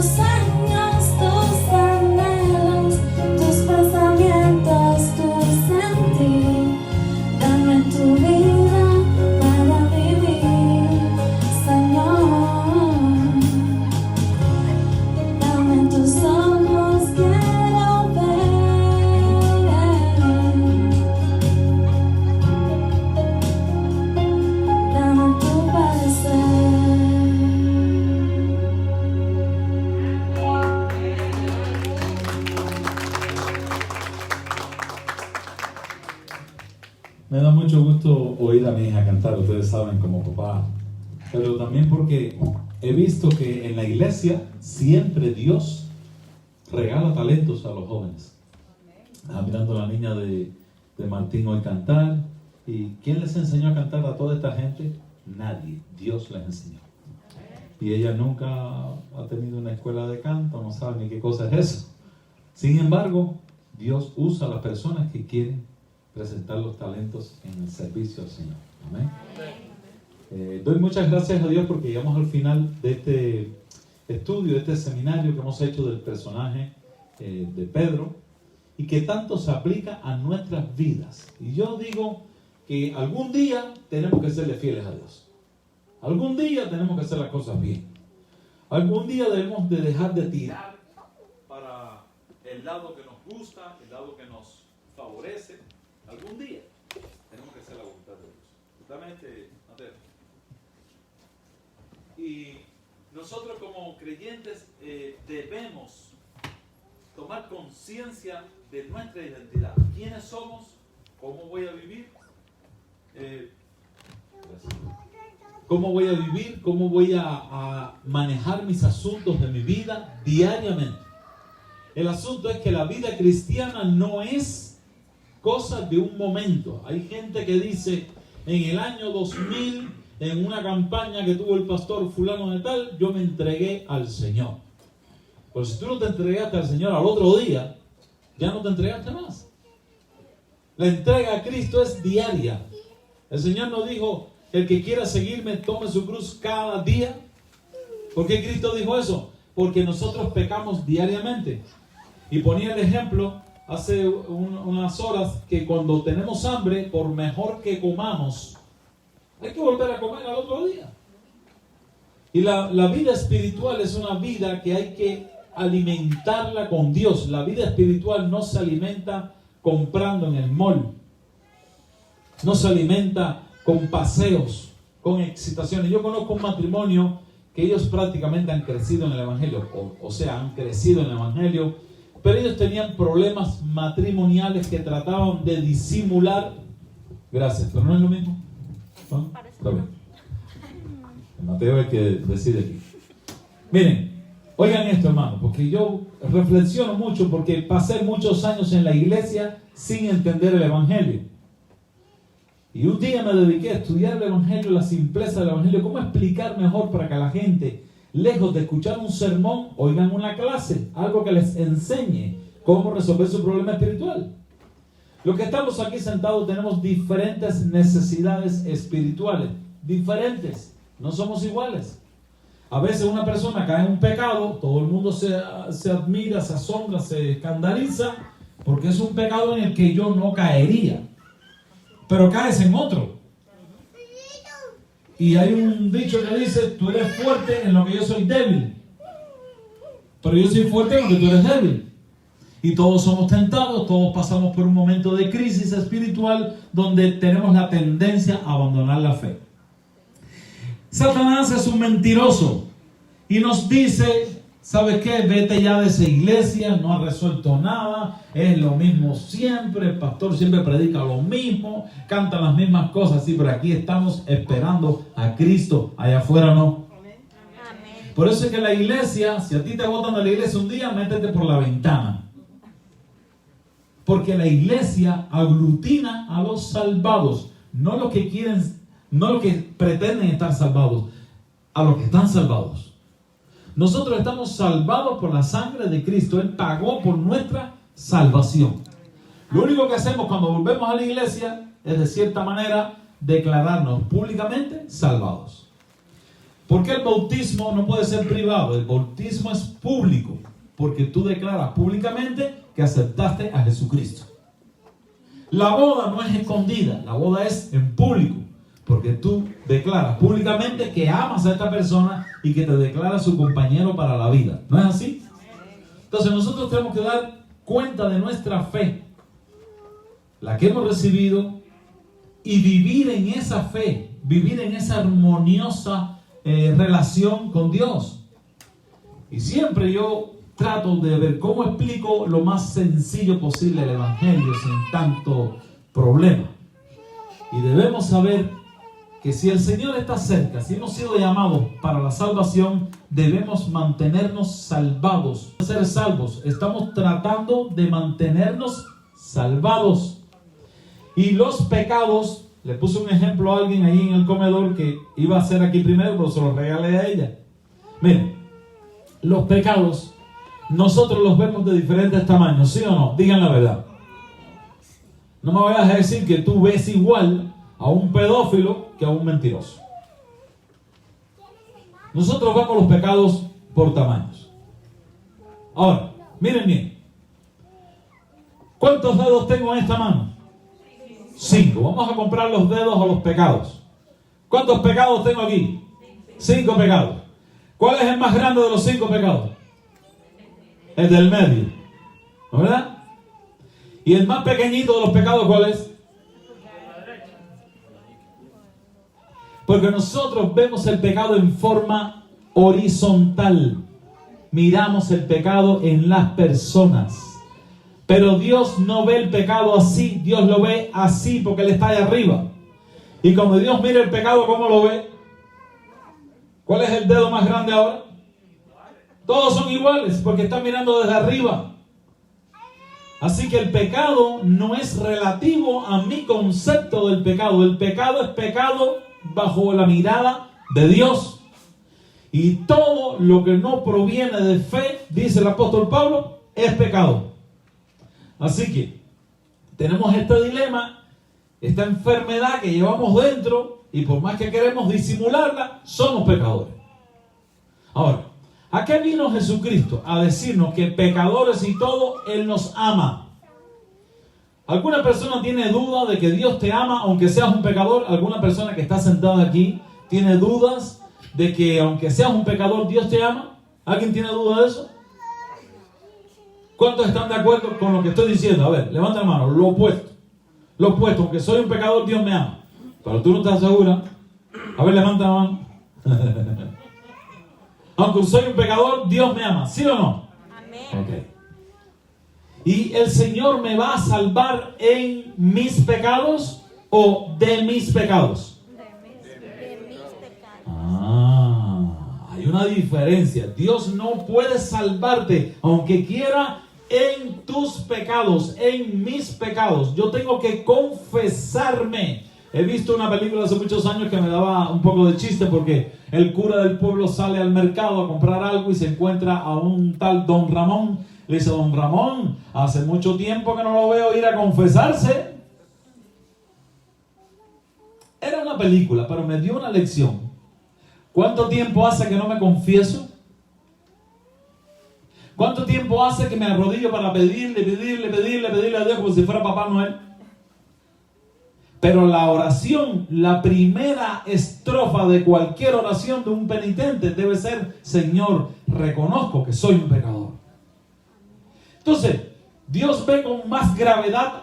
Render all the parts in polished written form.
sueños, tus anhelos, tus pensamientos, tu sentir. Dame tu vida para vivir, Señor. Dame tus ojos, quiero ver. Dame tu parecer. Me da mucho gusto oír a mi hija cantar, ustedes saben, como papá, pero también porque he visto que en la iglesia siempre Dios regala talentos a los jóvenes. Estaba mirando a la niña de Martín hoy cantar, y ¿quién les enseñó a cantar a toda esta gente? Nadie, Dios les enseñó. Y ella nunca ha tenido una escuela de canto, no sabe ni qué cosa es eso. Sin embargo, Dios usa a las personas que quieren presentar los talentos en el servicio al Señor. Amén. Doy muchas gracias a Dios porque llegamos al final de este estudio, de este seminario que hemos hecho del personaje de Pedro, y que tanto se aplica a nuestras vidas. Y yo digo que algún día tenemos que serle fieles a Dios. Algún día tenemos que hacer las cosas bien. Algún día debemos de dejar de tirar para el lado que nos gusta, el lado que nos favorece. Algún día tenemos que hacer la voluntad de Dios. Totalmente, Mateo. Y nosotros como creyentes debemos tomar conciencia de nuestra identidad. ¿Quiénes somos? ¿Cómo voy a vivir? ¿Cómo voy a vivir? ¿Cómo voy a manejar mis asuntos de mi vida diariamente? El asunto es que la vida cristiana no es cosa de un momento. Hay gente que dice, en el año 2000, en una campaña que tuvo el pastor fulano de tal, yo me entregué al Señor. Pero si tú no te entregaste al Señor al otro día, ya no te entregaste más. La entrega a Cristo es diaria. El Señor nos dijo, el que quiera seguirme, tome su cruz cada día. ¿Por qué Cristo dijo eso? Porque nosotros pecamos diariamente. Y ponía el ejemplo hace unas horas que cuando tenemos hambre, por mejor que comamos, hay que volver a comer al otro día. Y la vida espiritual es una vida que hay que alimentarla con Dios. La vida espiritual no se alimenta comprando en el mall. No se alimenta con paseos, con excitaciones. Yo conozco un matrimonio que ellos prácticamente han crecido en el Evangelio, o sea, han crecido en el Evangelio, pero ellos tenían problemas matrimoniales que trataban de disimular. Gracias, pero no es lo mismo. ¿No? Está bien. El Mateo es el que decide aquí. Miren, oigan esto, hermano, porque yo reflexiono mucho porque pasé muchos años en la iglesia sin entender el Evangelio. Y un día me dediqué a estudiar el Evangelio, la simpleza del Evangelio, cómo explicar mejor para que la gente, lejos de escuchar un sermón, oigan una clase, algo que les enseñe cómo resolver su problema espiritual. Los que estamos aquí sentados tenemos diferentes necesidades espirituales, diferentes, no somos iguales. A veces una persona cae en un pecado, todo el mundo se admira, se asombra, se escandaliza, porque es un pecado en el que yo no caería, pero caes en otro. Y hay un dicho que dice, tú eres fuerte en lo que yo soy débil, pero yo soy fuerte en lo que tú eres débil. Y todos somos tentados, todos pasamos por un momento de crisis espiritual donde tenemos la tendencia a abandonar la fe. Satanás es un mentiroso y nos dice, ¿sabes qué? Vete ya de esa iglesia, no ha resuelto nada, es lo mismo siempre, el pastor siempre predica lo mismo, canta las mismas cosas, sí, pero aquí estamos esperando a Cristo, allá afuera no. Por eso es que la iglesia, si a ti te botan de la iglesia un día, métete por la ventana. Porque la iglesia aglutina a los salvados, no los que quieren, no los que pretenden estar salvados, a los que están salvados. Nosotros estamos salvados por la sangre de Cristo. Él pagó por nuestra salvación. Lo único que hacemos cuando volvemos a la iglesia es, de cierta manera, declararnos públicamente salvados. ¿Por qué el bautismo no puede ser privado? El bautismo es público, porque tú declaras públicamente que aceptaste a Jesucristo. La boda no es escondida, la boda es en público, porque tú declaras públicamente que amas a esta persona y que te declaras su compañero para la vida. ¿No es así? Entonces nosotros tenemos que dar cuenta de nuestra fe, la que hemos recibido, y vivir en esa fe, vivir en esa armoniosa relación con Dios. Y siempre yo trato de ver cómo explico lo más sencillo posible el Evangelio sin tanto problema. Y debemos saber que si el Señor está cerca, si hemos sido llamados para la salvación, debemos mantenernos salvados. Ser salvos, estamos tratando de mantenernos salvados. Y los pecados, le puse un ejemplo a alguien ahí en el comedor que iba a hacer aquí primero, pero se lo regalé a ella. Miren, los pecados nosotros los vemos de diferentes tamaños, ¿sí o no? Digan la verdad. No me vayas a decir que tú ves igual a un pedófilo que a un mentiroso. Nosotros vemos los pecados por tamaños. Ahora, miren bien. ¿Cuántos dedos tengo en esta mano? 5. Vamos a comprar los dedos a los pecados. ¿Cuántos pecados tengo aquí? 5 pecados. ¿Cuál es el más grande de los 5 pecados? El del medio, ¿no, verdad? Y el más pequeñito de los pecados, ¿cuál es? Porque nosotros vemos el pecado en forma horizontal. Miramos el pecado en las personas. Pero Dios no ve el pecado así. Dios lo ve así porque Él está allá arriba. Y cuando Dios mira el pecado, ¿cómo lo ve? ¿Cuál es el dedo más grande ahora? Todos son iguales porque están mirando desde arriba. Así que el pecado no es relativo a mi concepto del pecado. El pecado es pecado bajo la mirada de Dios. Y todo lo que no proviene de fe, dice el apóstol Pablo, es pecado. Así que tenemos este dilema, esta enfermedad que llevamos dentro, y por más que queremos disimularla, somos pecadores. Ahora, ¿a qué vino Jesucristo? A decirnos que pecadores y todo, Él nos ama. ¿Alguna persona tiene duda de que Dios te ama aunque seas un pecador? ¿Alguna persona que está sentada aquí tiene dudas de que aunque seas un pecador, Dios te ama? ¿Alguien tiene duda de eso? ¿Cuántos están de acuerdo con lo que estoy diciendo? A ver, levanta la mano. Lo opuesto. Lo opuesto, aunque soy un pecador, Dios me ama. Pero tú no estás segura. A ver, levanta la mano. Aunque soy un pecador, Dios me ama. ¿Sí o no? Amén. Okay. ¿Y el Señor me va a salvar en mis pecados o de mis pecados? De mis pecados. Hay una diferencia. Dios no puede salvarte, aunque quiera, en tus pecados, en mis pecados. Yo tengo que confesarme. He visto una película hace muchos años que me daba un poco de chiste porque el cura del pueblo sale al mercado a comprar algo y se encuentra a un tal Don Ramón. Le dice: Don Ramón, hace mucho tiempo que no lo veo ir a confesarse. Era una película, pero me dio una lección. ¿Cuánto tiempo hace que no me confieso? ¿Cuánto tiempo hace que me arrodillo para pedirle a Dios como si fuera Papá Noel? Pero la oración, la primera estrofa de cualquier oración de un penitente debe ser: Señor, reconozco que soy un pecador. Entonces, ¿Dios ve con más gravedad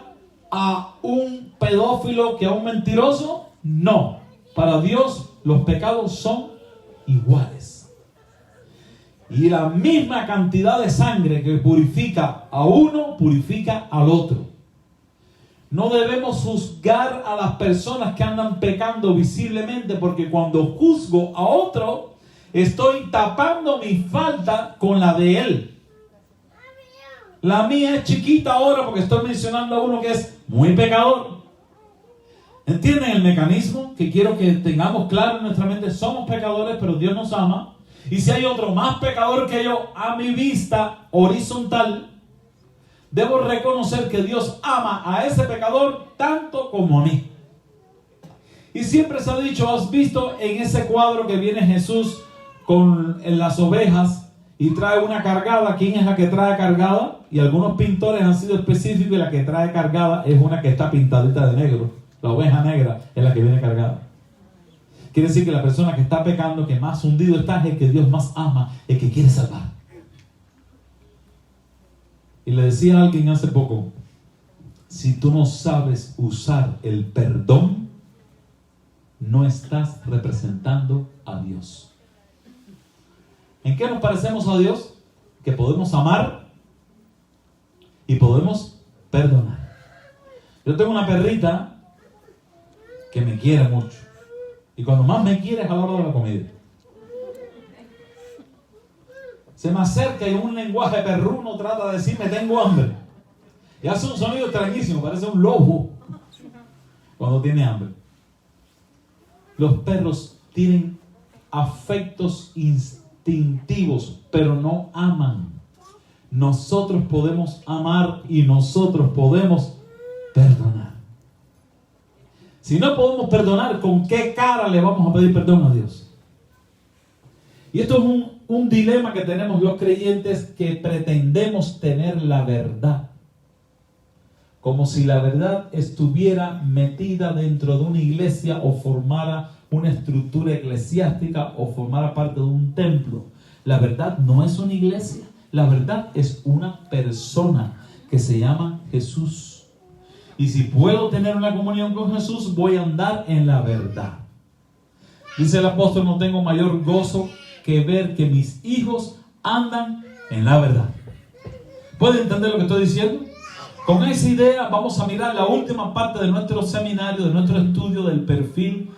a un pedófilo que a un mentiroso? No. Para Dios los pecados son iguales. Y la misma cantidad de sangre que purifica a uno, purifica al otro. No debemos juzgar a las personas que andan pecando visiblemente, porque cuando juzgo a otro, estoy tapando mi falta con la de él. La mía es chiquita ahora porque estoy mencionando a uno que es muy pecador. ¿Entienden el mecanismo? Que quiero que tengamos claro en nuestra mente. Somos pecadores, pero Dios nos ama. Y si hay otro más pecador que yo, a mi vista horizontal, debo reconocer que Dios ama a ese pecador tanto como a mí. Y siempre se ha dicho, ¿has visto en ese cuadro que viene Jesús con las ovejas y trae una cargada? ¿Quién es la que trae cargada? Y algunos pintores han sido específicos y la que trae cargada es una que está pintadita de negro. La oveja negra es la que viene cargada. Quiere decir que la persona que está pecando, que más hundido está, es el que Dios más ama, el que quiere salvar. Y le decía a alguien hace poco, si tú no sabes usar el perdón, no estás representando a Dios. ¿En qué nos parecemos a Dios? Que podemos amar y podemos perdonar. Yo tengo una perrita que me quiere mucho. Y cuando más me quiere es a la hora de la comida. Se me acerca y en un lenguaje perruno trata de decirme tengo hambre. Y hace un sonido extrañísimo, parece un lobo cuando tiene hambre. Los perros tienen afectos instintivos, pero no aman. Nosotros podemos amar y nosotros podemos perdonar. Si no podemos perdonar, ¿con qué cara le vamos a pedir perdón a Dios? Y esto es un dilema que tenemos los creyentes que pretendemos tener la verdad. Como si la verdad estuviera metida dentro de una iglesia o formara una estructura eclesiástica o formara parte de un templo. La verdad no es una iglesia. La verdad es una persona que se llama Jesús. Y si puedo tener una comunión con Jesús, voy a andar en la verdad. Dice el apóstol, no tengo mayor gozo que ver que mis hijos andan en la verdad. ¿Puede entender lo que estoy diciendo? Con esa idea vamos a mirar la última parte de nuestro seminario, de nuestro estudio del perfil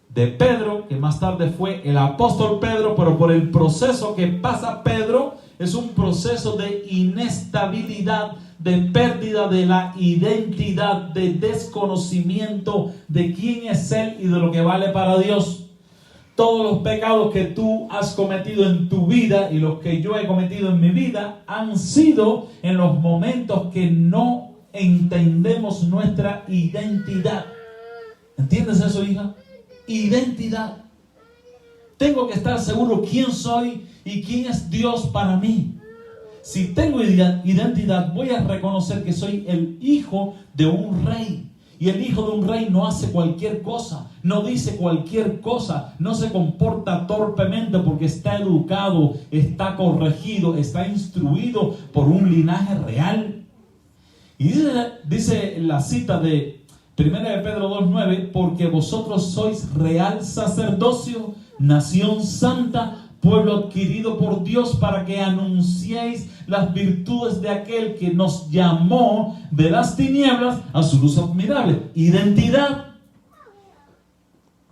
de Pedro, que más tarde fue el apóstol Pedro, pero por el proceso que pasa Pedro, es un proceso de inestabilidad, de pérdida de la identidad, de desconocimiento de quién es Él y de lo que vale para Dios. Todos los pecados que tú has cometido en tu vida y los que yo he cometido en mi vida han sido en los momentos que no entendemos nuestra identidad. ¿Entiendes eso, hija? Identidad. Tengo que estar seguro quién soy y quién es Dios para mí. Si tengo identidad, voy a reconocer que soy el hijo de un rey. Y el hijo de un rey no hace cualquier cosa, no dice cualquier cosa, no se comporta torpemente porque está educado, está corregido, está instruido por un linaje real. Y dice la cita de 1 de Pedro 2:9, porque vosotros sois real sacerdocio, nación santa, pueblo adquirido por Dios para que anunciéis las virtudes de aquel que nos llamó de las tinieblas a su luz admirable. Identidad.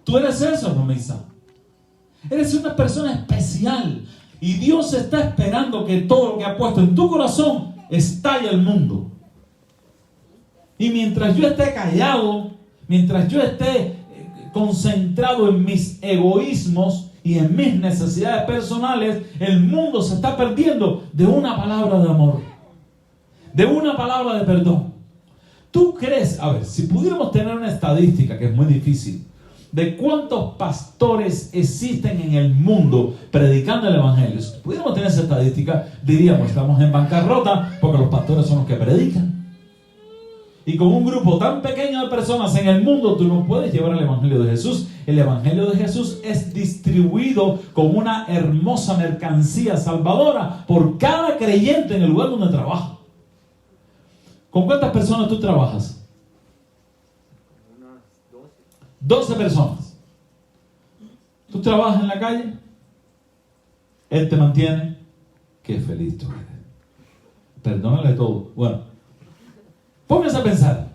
Tú eres eso, Romisa. Eres una persona especial y Dios está esperando que todo lo que ha puesto en tu corazón estalle al mundo. Y mientras yo esté callado, mientras yo esté concentrado en mis egoísmos y en mis necesidades personales, el mundo se está perdiendo de una palabra de amor, de una palabra de perdón. ¿Tú crees, a ver, si pudiéramos tener una estadística, que es muy difícil, de cuántos pastores existen en el mundo predicando el evangelio? Si pudiéramos tener esa estadística, diríamos, estamos en bancarrota porque los pastores son los que predican. Y con un grupo tan pequeño de personas en el mundo, tú no puedes llevar el evangelio de Jesús. El evangelio de Jesús es distribuido como una hermosa mercancía salvadora por cada creyente en el lugar donde trabaja. ¿Con cuántas personas tú trabajas? Unas 12 personas. ¿Tú trabajas en la calle? Él te mantiene. Qué feliz tú eres. Perdónale todo. Bueno, pónganse a pensar,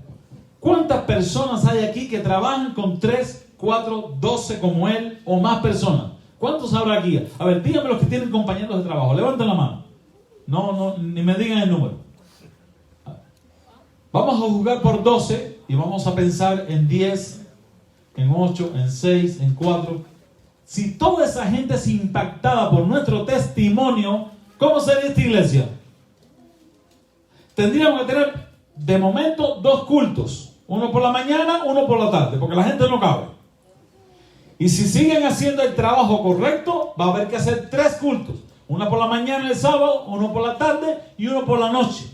¿cuántas personas hay aquí que trabajan con 3, 4, 12 como él o más personas? ¿Cuántos habrá aquí? A ver, díganme los que tienen compañeros de trabajo. Levanten la mano. No, ni me digan el número. Vamos a jugar por 12 y vamos a pensar en 10, en 8, en 6, en 4. Si toda esa gente es impactada por nuestro testimonio, ¿cómo sería esta iglesia? Tendríamos que tener de momento 2 cultos, uno por la mañana, uno por la tarde, porque la gente no cabe. Y si siguen haciendo el trabajo correcto, va a haber que hacer 3 cultos. Uno por la mañana el sábado, uno por la tarde y uno por la noche.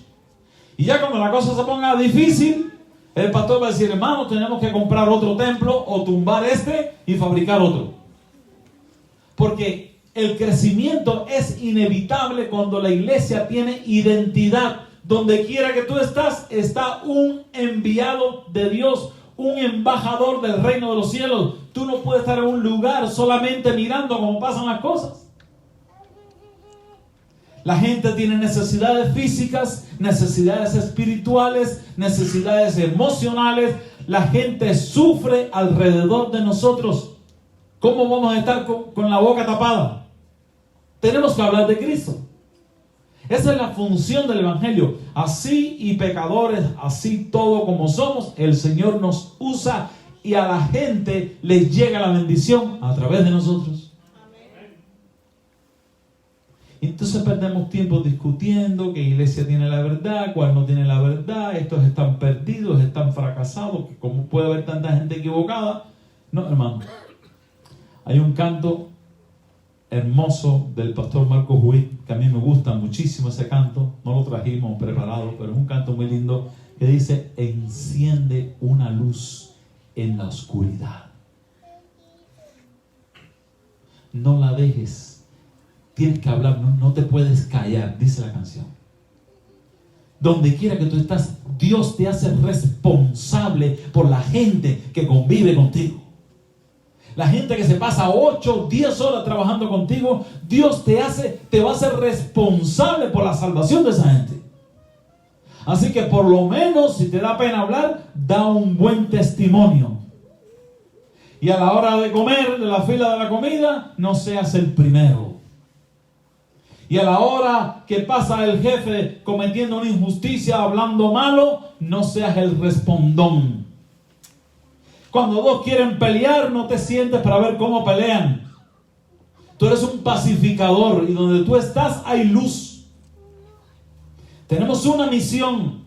Y ya cuando la cosa se ponga difícil, el pastor va a decir, hermano, tenemos que comprar otro templo o tumbar este y fabricar otro. Porque el crecimiento es inevitable cuando la iglesia tiene identidad. Donde quiera que tú estás, está un enviado de Dios, un embajador del reino de los cielos. Tú no puedes estar en un lugar solamente mirando cómo pasan las cosas. La gente tiene necesidades físicas, necesidades espirituales, necesidades emocionales. La gente sufre alrededor de nosotros. ¿Cómo vamos a estar con la boca tapada? Tenemos que hablar de Cristo. Esa es la función del evangelio. Así y pecadores, así todo como somos, el Señor nos usa y a la gente les llega la bendición a través de nosotros. Entonces perdemos tiempo discutiendo qué iglesia tiene la verdad, cuál no tiene la verdad, estos están perdidos, están fracasados, ¿cómo puede haber tanta gente equivocada? No, hermano. Hay un canto hermoso del pastor Marcos Witt, que a mí me gusta muchísimo ese canto, no lo trajimos preparado, pero es un canto muy lindo, que dice, enciende una luz en la oscuridad. No la dejes. Tienes que hablar, no te puedes callar, dice la canción. Donde quiera que tú estás, Dios te hace responsable por la gente que convive contigo. La gente que se pasa 8, 10 horas trabajando contigo, Dios te va a hacer responsable por la salvación de esa gente. Así que por lo menos, si te da pena hablar, da un buen testimonio. Y a la hora de comer, de la fila de la comida, no seas el primero. Y a la hora que pasa el jefe cometiendo una injusticia, hablando malo, no seas el respondón. Cuando dos quieren pelear, no te sientes para ver cómo pelean. Tú eres un pacificador y donde tú estás hay luz. Tenemos una misión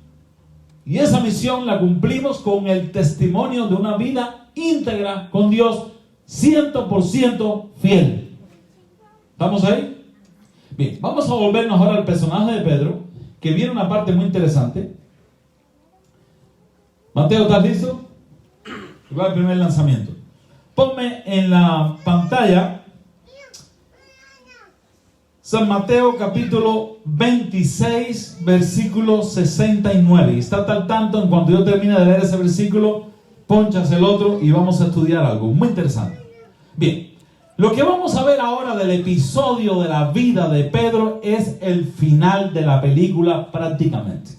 y esa misión la cumplimos con el testimonio de una vida íntegra con Dios, 100% fiel. ¿Estamos ahí? Bien, vamos a volvernos ahora al personaje de Pedro, que viene una parte muy interesante. Mateo, ¿estás listo? Va el primer lanzamiento. Ponme en la pantalla San Mateo capítulo 26, versículo 69. Y estate al tanto, en cuanto yo termine de leer ese versículo, ponchas el otro y vamos a estudiar algo muy interesante. Bien. Lo que vamos a ver ahora del episodio de la vida de Pedro es el final de la película prácticamente.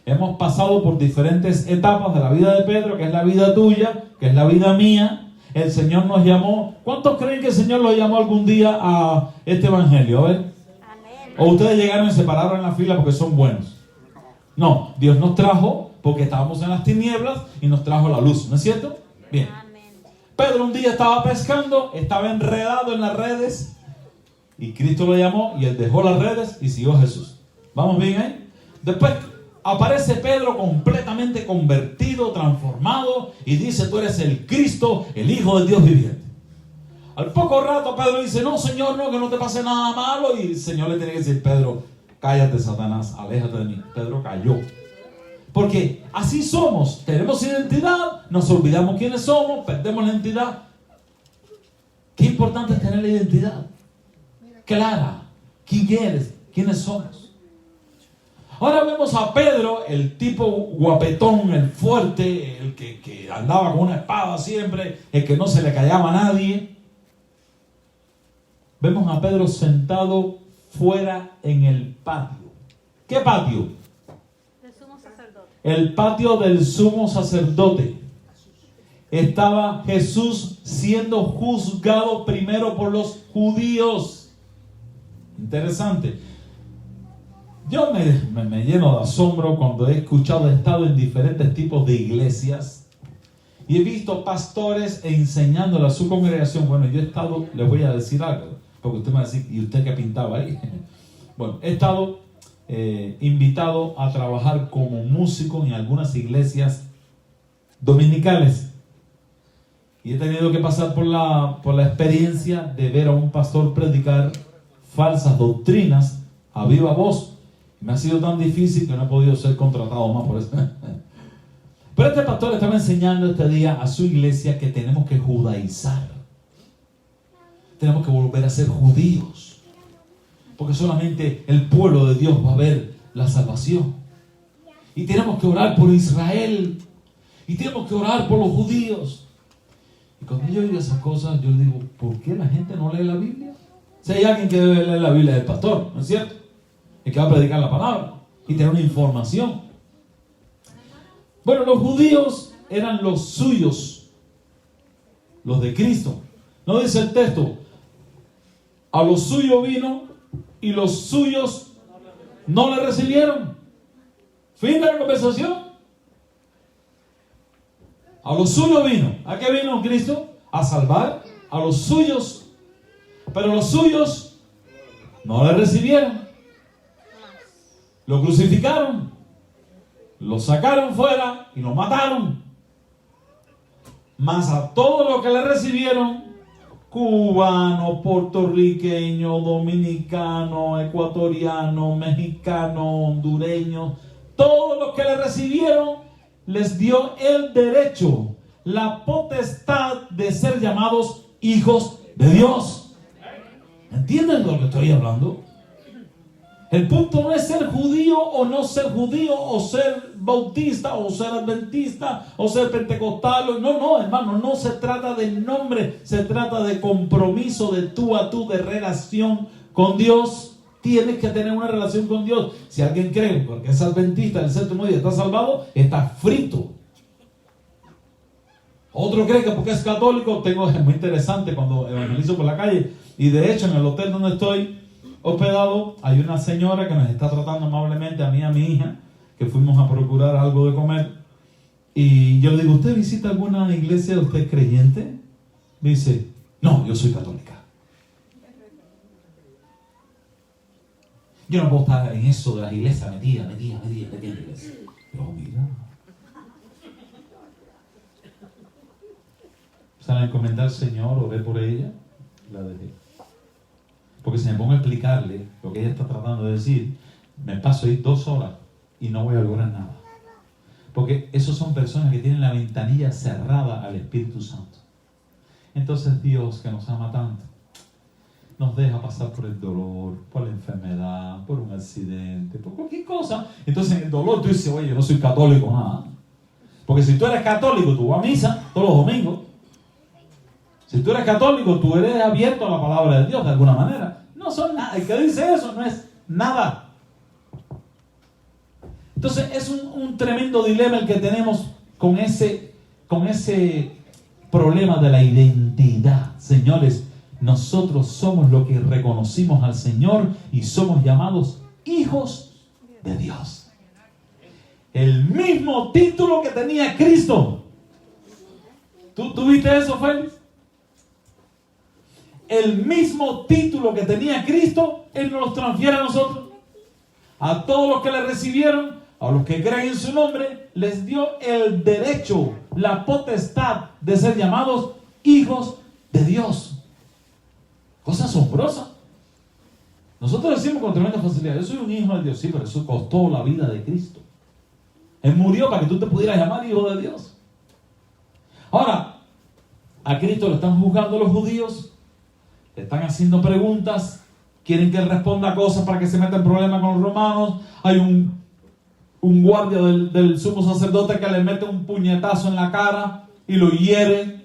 Hemos pasado por diferentes etapas de la vida de Pedro, que es la vida tuya, que es la vida mía. El Señor nos llamó. ¿Cuántos creen que el Señor los llamó algún día a este evangelio? A ver. Amén. ¿O ustedes llegaron y se pararon en la fila porque son buenos? No, Dios nos trajo porque estábamos en las tinieblas y nos trajo la luz, ¿no es cierto? Bien. Pedro un día estaba pescando, estaba enredado en las redes y Cristo lo llamó y él dejó las redes y siguió a Jesús. ¿Vamos bien ahí? Después aparece Pedro completamente convertido, transformado y dice, tú eres el Cristo, el Hijo de Dios viviente. Al poco rato Pedro dice, no Señor, no, que no te pase nada malo, y el Señor le tiene que decir, Pedro, cállate Satanás, aléjate de mí. Pedro cayó. Porque así somos, tenemos identidad, nos olvidamos quiénes somos, perdemos la identidad. Qué importante es tener la identidad clara, quién eres, quiénes somos. Ahora vemos a Pedro, el tipo guapetón, el fuerte, el que andaba con una espada siempre, el que no se le callaba a nadie. Vemos a Pedro sentado fuera en el patio. ¿Qué patio? El patio del sumo sacerdote. Estaba Jesús siendo juzgado primero por los judíos. Interesante. Yo me lleno de asombro cuando he estado en diferentes tipos de iglesias y he visto pastores enseñándole a su congregación. Bueno, yo he estado, les voy a decir algo, porque usted me va a decir, ¿y usted qué pintaba ahí? Bueno, he estado invitado a trabajar como músico en algunas iglesias dominicales. Y he tenido que pasar por la experiencia de ver a un pastor predicar falsas doctrinas a viva voz. Me ha sido tan difícil que no he podido ser contratado más por eso. Pero este pastor estaba enseñando este día a su iglesia que tenemos que judaizar. Tenemos que volver a ser judíos. Porque solamente el pueblo de Dios va a ver la salvación. Y tenemos que orar por Israel. Y tenemos que orar por los judíos. Y cuando yo oigo esas cosas, yo digo, ¿por qué la gente no lee la Biblia? Si hay alguien que debe leer la Biblia es el pastor, ¿no es cierto? El que va a predicar la palabra y tener una información. Bueno, los judíos eran los suyos, los de Cristo. No dice el texto, a los suyos vino y los suyos no le recibieron. Fin de la conversación. A los suyos vino. ¿A qué vino Cristo? A salvar a los suyos. Pero los suyos no le recibieron. Lo crucificaron. Lo sacaron fuera y lo mataron. Mas a todos los que le recibieron, cubano, puertorriqueño, dominicano, ecuatoriano, mexicano, hondureño, todos los que le recibieron, les dio el derecho, la potestad de ser llamados hijos de Dios. ¿Entienden de lo que estoy hablando? El punto no es ser judío o no ser judío, o ser bautista o ser adventista o ser pentecostal. No, hermano, no se trata del nombre, se trata de compromiso de tú a tú, de relación con Dios. Tienes que tener una relación con Dios. Si alguien cree porque es adventista del séptimo día está salvado, está frito. Otro cree que porque es católico, es muy interesante cuando evangelizo por la calle, y de hecho en el hotel donde estoy hospedado hay una señora que nos está tratando amablemente a mí y a mi hija, que fuimos a procurar algo de comer, y yo le digo, ¿usted visita alguna iglesia? ¿Usted es creyente? Me dice, no, yo soy católica. Yo no puedo estar en eso de las iglesias, metida en la iglesia. Pero mira, se la encomendé al Señor, oré por ella, la dejé. Porque si me pongo a explicarle lo que ella está tratando de decir, me paso ahí 2 horas y no voy a lograr nada. Porque esos son personas que tienen la ventanilla cerrada al Espíritu Santo. Entonces Dios, que nos ama tanto, nos deja pasar por el dolor, por la enfermedad, por un accidente, por cualquier cosa. Entonces en el dolor tú dices, oye, yo no soy católico, nada. Porque si tú eres católico, tú vas a misa todos los domingos. Si tú eres católico, tú eres abierto a la palabra de Dios de alguna manera. No son nada. El que dice eso no es nada. Entonces es un tremendo dilema el que tenemos con ese problema de la identidad. Señores, nosotros somos lo que reconocimos al Señor y somos llamados hijos de Dios. El mismo título que tenía Cristo. ¿Tú viste eso, Félix? El mismo título que tenía Cristo, Él nos los transfiere a nosotros. A todos los que le recibieron, a los que creen en su nombre, les dio el derecho, la potestad de ser llamados hijos de Dios. Cosa asombrosa. Nosotros decimos con tremenda facilidad, yo soy un hijo de Dios. Sí, pero eso costó la vida de Cristo. Él murió para que tú te pudieras llamar hijo de Dios. Ahora, a Cristo lo están juzgando los judíos, le están haciendo preguntas, quieren que él responda cosas para que se meta en problemas con los romanos. Hay un guardia del sumo sacerdote que le mete un puñetazo en la cara y lo hiere.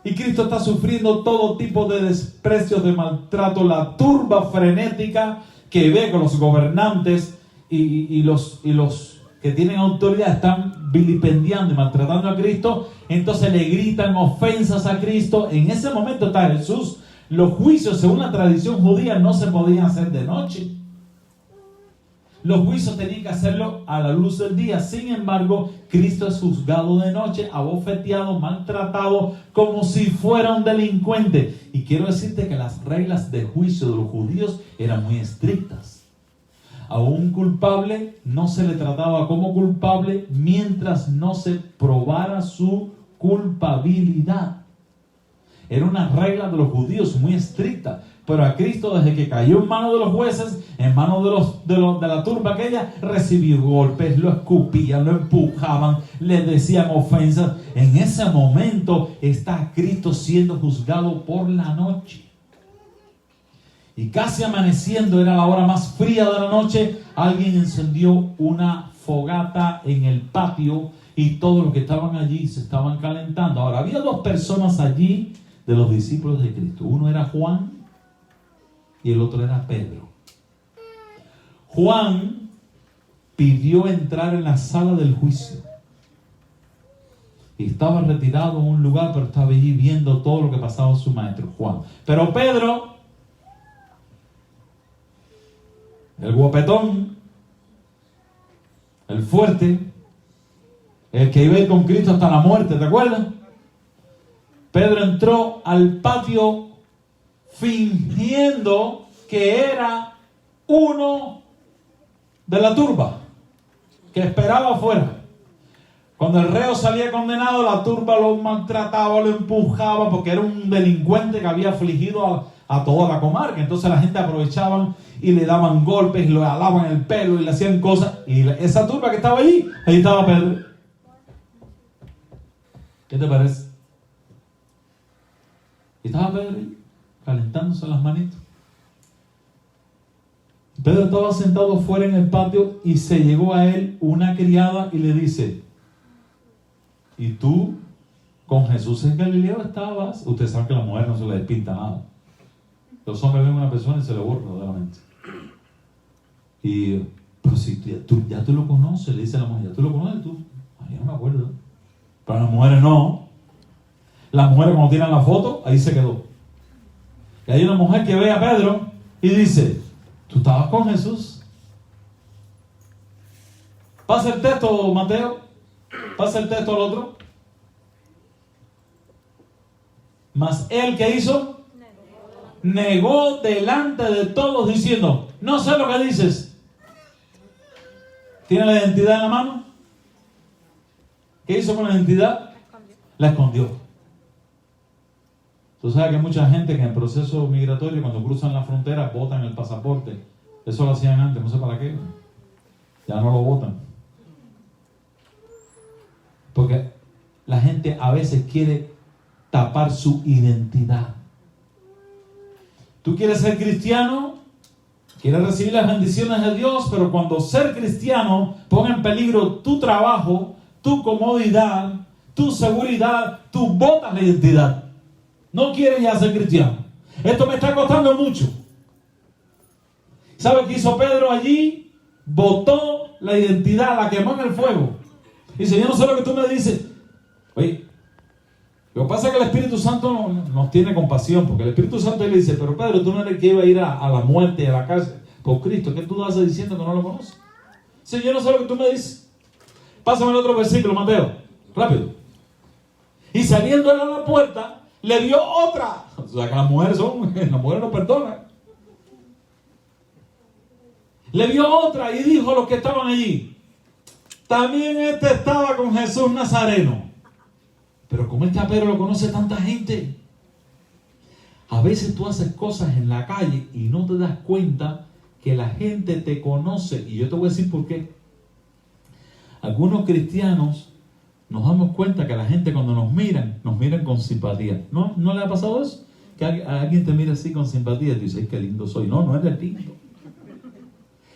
Y Cristo está sufriendo todo tipo de desprecios, de maltrato, la turba frenética que ve con los gobernantes y los que tienen autoridad están vilipendiando y maltratando a Cristo. Entonces le gritan ofensas a Cristo. En ese momento está Jesús. Los juicios, según la tradición judía, no se podían hacer de noche. Los juicios tenían que hacerlo a la luz del día. Sin embargo, Cristo es juzgado de noche, abofeteado, maltratado, como si fuera un delincuente. Y quiero decirte que las reglas de juicio de los judíos eran muy estrictas. A un culpable no se le trataba como culpable mientras no se probara su culpabilidad. Era una regla de los judíos muy estricta. Pero a Cristo, desde que cayó en manos de los jueces, en manos de la turba aquella, recibió golpes, lo escupían, lo empujaban, le decían ofensas. En ese momento está Cristo siendo juzgado por la noche. Y casi amaneciendo, era la hora más fría de la noche, alguien encendió una fogata en el patio y todos los que estaban allí se estaban calentando. Ahora, había dos personas allí de los discípulos de Cristo. Uno era Juan y el otro era Pedro. Juan pidió entrar en la sala del juicio. Y estaba retirado en un lugar, pero estaba allí viendo todo lo que pasaba su maestro, Juan. Pero Pedro, el guapetón, el fuerte, el que iba a ir con Cristo hasta la muerte, ¿te acuerdas? Pedro entró al patio fingiendo que era uno de la turba que esperaba afuera. Cuando el reo salía condenado, la turba lo maltrataba, lo empujaba, porque era un delincuente que había afligido a toda la comarca. Entonces la gente aprovechaban y le daban golpes y lo alaban el pelo y le hacían cosas. Y esa turba que estaba allí, ahí estaba Pedro. ¿Qué te parece? Y estaba Pedro ahí, calentándose las manitos. Pedro estaba sentado fuera en el patio y se llegó a él una criada y le dice: ¿y tú con Jesús en Galileo estabas? Usted sabe que a la mujer no se le despinta nada. Los hombres ven a una persona y se le borra de la mente. Y, pero si ya tú lo conoces, le dice a la mujer, ¿ya tú lo conoces tú? Ay, yo no me acuerdo. Pero las mujeres no. Las mujeres cuando tiran la foto, ahí se quedó. Y hay una mujer que ve a Pedro y dice: ¿tú estabas con Jesús? Pasa el texto, Mateo. Pasa el texto al otro. Mas él, ¿qué hizo? Negó delante de todos diciendo: no sé lo que dices. ¿Tiene la identidad en la mano? ¿Qué hizo con la identidad? La escondió. Tú sabes que hay mucha gente que en proceso migratorio, cuando cruzan la frontera, botan el pasaporte. Eso lo hacían antes, no sé para qué. Ya no lo botan. Porque la gente a veces quiere tapar su identidad. Tú quieres ser cristiano, quieres recibir las bendiciones de Dios, pero cuando ser cristiano pone en peligro tu trabajo, tu comodidad, tu seguridad, tú botas la identidad. No quieres ya ser cristiano. Esto me está costando mucho. ¿Sabe qué hizo Pedro allí? Botó la identidad, la quemó en el fuego. Dice: yo no sé lo que tú me dices. Oye, lo que pasa es que el Espíritu Santo nos tiene compasión, porque el Espíritu Santo le dice: pero Pedro, tú no eres el que iba a ir a la muerte y a la cárcel por Cristo. ¿Qué tú haces diciendo que no lo conoces? Dice: yo no sé lo que tú me dices. Pásame el otro versículo, Mateo. Rápido. Y saliendo él a la puerta, le dio otra. O sea que las mujeres no perdonan. Le dio otra y dijo a los que estaban allí: también este estaba con Jesús Nazareno. Pero como este Pedro lo conoce tanta gente, a veces tú haces cosas en la calle y no te das cuenta que la gente te conoce. Y yo te voy a decir por qué. Algunos cristianos nos damos cuenta que la gente cuando nos miran con simpatía. ¿No le ha pasado eso? Que alguien te mira así con simpatía y te dice: qué lindo soy. No eres lindo.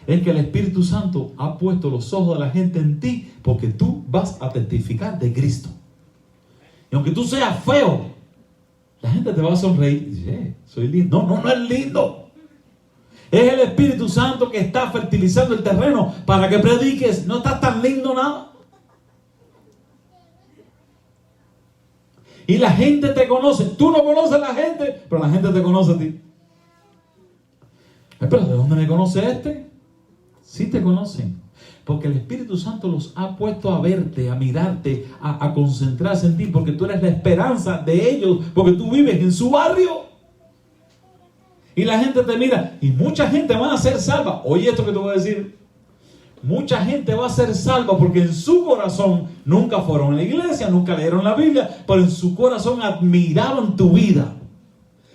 Es que el Espíritu Santo ha puesto los ojos de la gente en ti, porque tú vas a testificar de Cristo. Y aunque tú seas feo, la gente te va a sonreír y dice: soy lindo. No es lindo. Es el Espíritu Santo que está fertilizando el terreno para que prediques. No estás tan lindo nada. Y la gente te conoce. Tú no conoces a la gente, pero la gente te conoce a ti. Pero ¿de dónde me conoce este? Sí te conocen. Porque el Espíritu Santo los ha puesto a verte, a mirarte, a concentrarse en ti, porque tú eres la esperanza de ellos, porque tú vives en su barrio. Y la gente te mira, y mucha gente va a ser salva. Oye, esto que te voy a decir. Mucha gente va a ser salva porque en su corazón nunca fueron a la iglesia, nunca leyeron la Biblia, pero en su corazón admiraban tu vida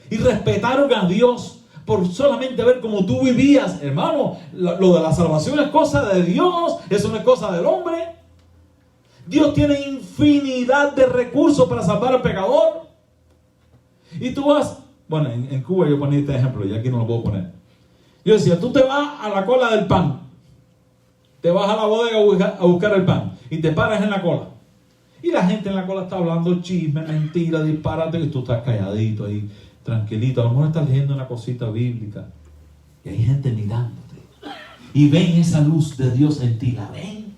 y respetaron a Dios por solamente ver cómo tú vivías. Hermano, lo de la salvación es cosa de Dios, eso no es cosa del hombre. Dios tiene infinidad de recursos para salvar al pecador. Y tú vas, bueno, en Cuba yo ponía este ejemplo y aquí no lo puedo poner. Yo decía, tú te vas a la cola del pan, te vas a la bodega a buscar el pan y te paras en la cola. Y la gente en la cola está hablando chisme, mentira, disparate, y tú estás calladito ahí, tranquilito. A lo mejor estás leyendo una cosita bíblica y hay gente mirándote y ven esa luz de Dios en ti, la ven,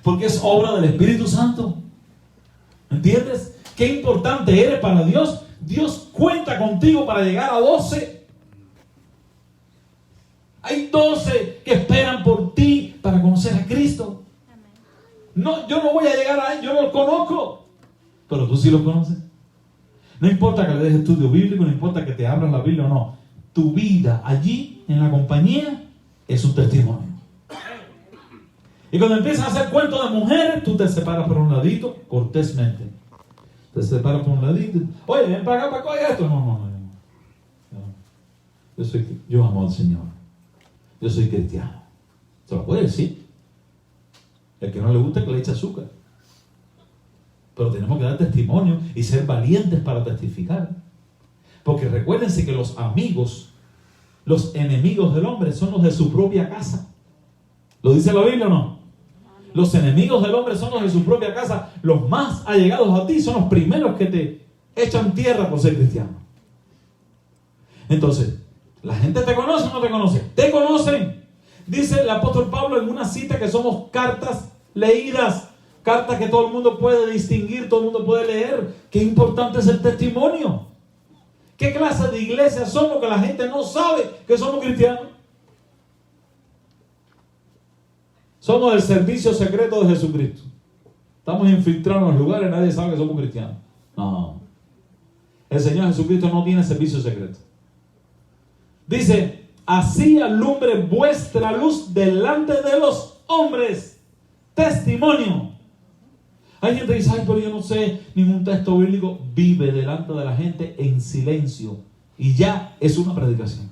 porque es obra del Espíritu Santo. ¿Entiendes? Qué importante eres para Dios. Dios cuenta contigo para llegar a 12. Hay 12 que esperan por ti para conocer a Cristo. No, yo no voy a llegar a él, yo no lo conozco, pero tú sí lo conoces. No importa que le des estudio bíblico, no importa que te abras la Biblia o no. Tu vida allí, en la compañía, es un testimonio. Y cuando empiezas a hacer cuentos de mujeres, tú te separas por un ladito, cortésmente. Te separas por un ladito. Oye, ven para acá, para acá, esto. No. Yo amo al Señor. Yo soy cristiano. Se lo puede decir. El que no le gusta que le eche azúcar. Pero tenemos que dar testimonio y ser valientes para testificar. Porque recuérdense que los amigos, los enemigos del hombre son los de su propia casa. ¿Lo dice la Biblia o no? Los enemigos del hombre son los de su propia casa. Los más allegados a ti son los primeros que te echan tierra por ser cristiano. Entonces, ¿la gente te conoce o no te conoce? Te conocen. Dice el apóstol Pablo en una cita que somos cartas leídas, cartas que todo el mundo puede distinguir, todo el mundo puede leer. Qué importante es el testimonio. ¿Qué clase de iglesia somos que la gente no sabe que somos cristianos? Somos el servicio secreto de Jesucristo. Estamos infiltrados en los lugares, nadie sabe que somos cristianos. No. El Señor Jesucristo no tiene servicio secreto. Dice, así alumbre vuestra luz delante de los hombres. Testimonio. Hay gente que dice, ay, pero yo no sé ningún texto bíblico. Vive delante de la gente en silencio y ya es una predicación.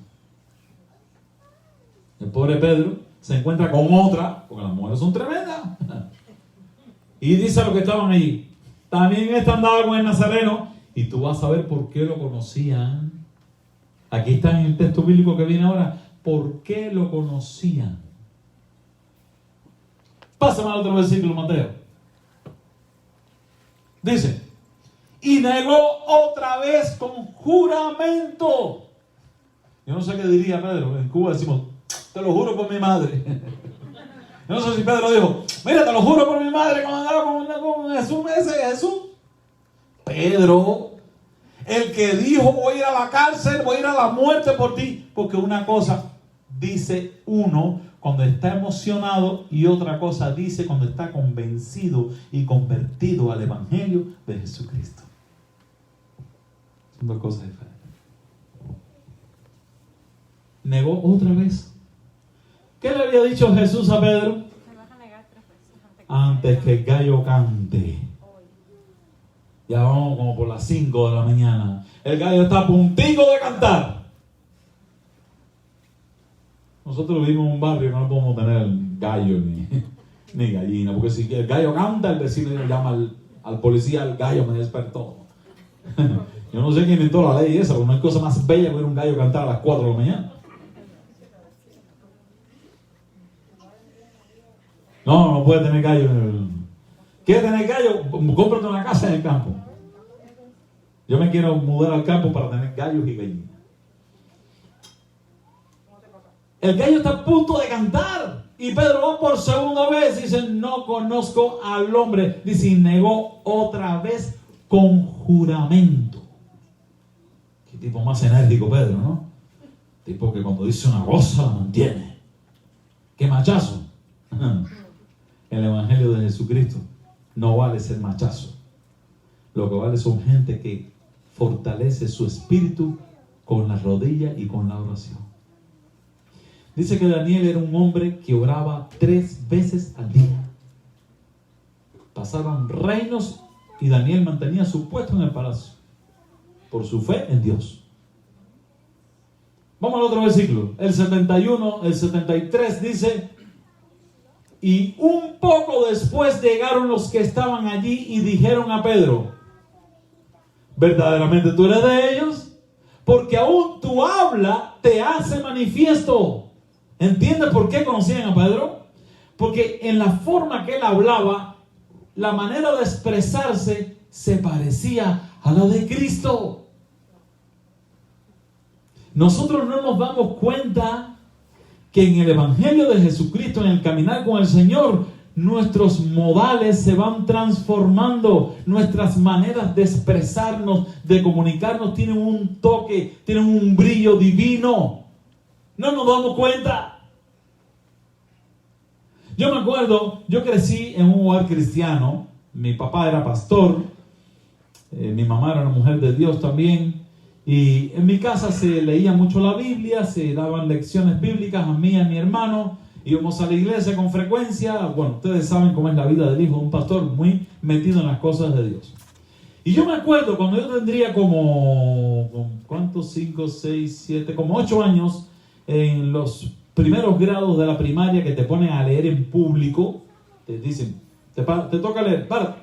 El pobre Pedro se encuentra con otra, porque las mujeres son tremendas, y dice a los que estaban allí, también esta andaba con el Nazareno, y tú vas a ver por qué lo conocían. Aquí está en el texto bíblico que viene ahora, ¿por qué lo conocían? Pásame al otro versículo, Mateo. Dice, y negó otra vez con juramento. Yo no sé qué diría Pedro. En Cuba decimos, te lo juro por mi madre. Yo no sé si Pedro dijo, mira, te lo juro por mi madre, cuando andaba con Jesús, ese Jesús. Pedro, el que dijo, voy a ir a la cárcel, voy a ir a la muerte por ti. Porque una cosa dice uno cuando está emocionado y otra cosa dice cuando está convencido y convertido al Evangelio de Jesucristo. Son dos cosas diferentes. Negó otra vez. ¿Qué le había dicho Jesús a Pedro? Me vas a negar 3 veces Antes que el gallo cante. Ya vamos como por las 5 de la mañana. El gallo está a puntico de cantar. Nosotros vivimos en un barrio que no podemos tener gallo ni gallina. Porque si el gallo canta, el vecino le llama al policía, el gallo me despertó. Yo no sé quién inventó la ley esa, porque no hay cosa más bella que ver un gallo cantar a las 4 de la mañana. No puede tener gallo. ¿Quieres tener gallo? Cómprate una casa en el campo. Yo me quiero mudar al campo para tener gallos y gallinas. El gallo está a punto de cantar. Y Pedro va por segunda vez y dice, no conozco al hombre. Dice, y negó otra vez con juramento. Qué tipo más enérgico Pedro, ¿no? Tipo que cuando dice una cosa la mantiene. Qué machazo. El Evangelio de Jesucristo no vale ser machazo. Lo que vale son gente que fortalece su espíritu con la rodilla y con la oración. Dice que Daniel era un hombre que oraba 3 veces al día. Pasaron reinos y Daniel mantenía su puesto en el palacio por su fe en Dios. Vamos al otro versículo. El 71, el 73 dice: y un poco después llegaron los que estaban allí y dijeron a Pedro: ¿verdaderamente tú eres de ellos? Porque aún tu habla te hace manifiesto. ¿Entiendes por qué conocían a Pedro? Porque en la forma que él hablaba, la manera de expresarse se parecía a la de Cristo. Nosotros no nos damos cuenta que en el Evangelio de Jesucristo, en el caminar con el Señor, nuestros modales se van transformando, nuestras maneras de expresarnos, de comunicarnos, tienen un toque, tienen un brillo divino. No nos damos cuenta. Yo me acuerdo, yo crecí en un hogar cristiano, mi papá era pastor, mi mamá era una mujer de Dios también, y en mi casa se leía mucho la Biblia, se daban lecciones bíblicas a mí y a mi hermano, íbamos a la iglesia con frecuencia. Bueno, ustedes saben cómo es la vida del hijo de un pastor, muy metido en las cosas de Dios. Y yo me acuerdo cuando yo tendría como, ¿cuántos? 5, 6, 7, como 8 años, en los primeros grados de la primaria, que te ponen a leer en público, te dicen, te toca leer, párate.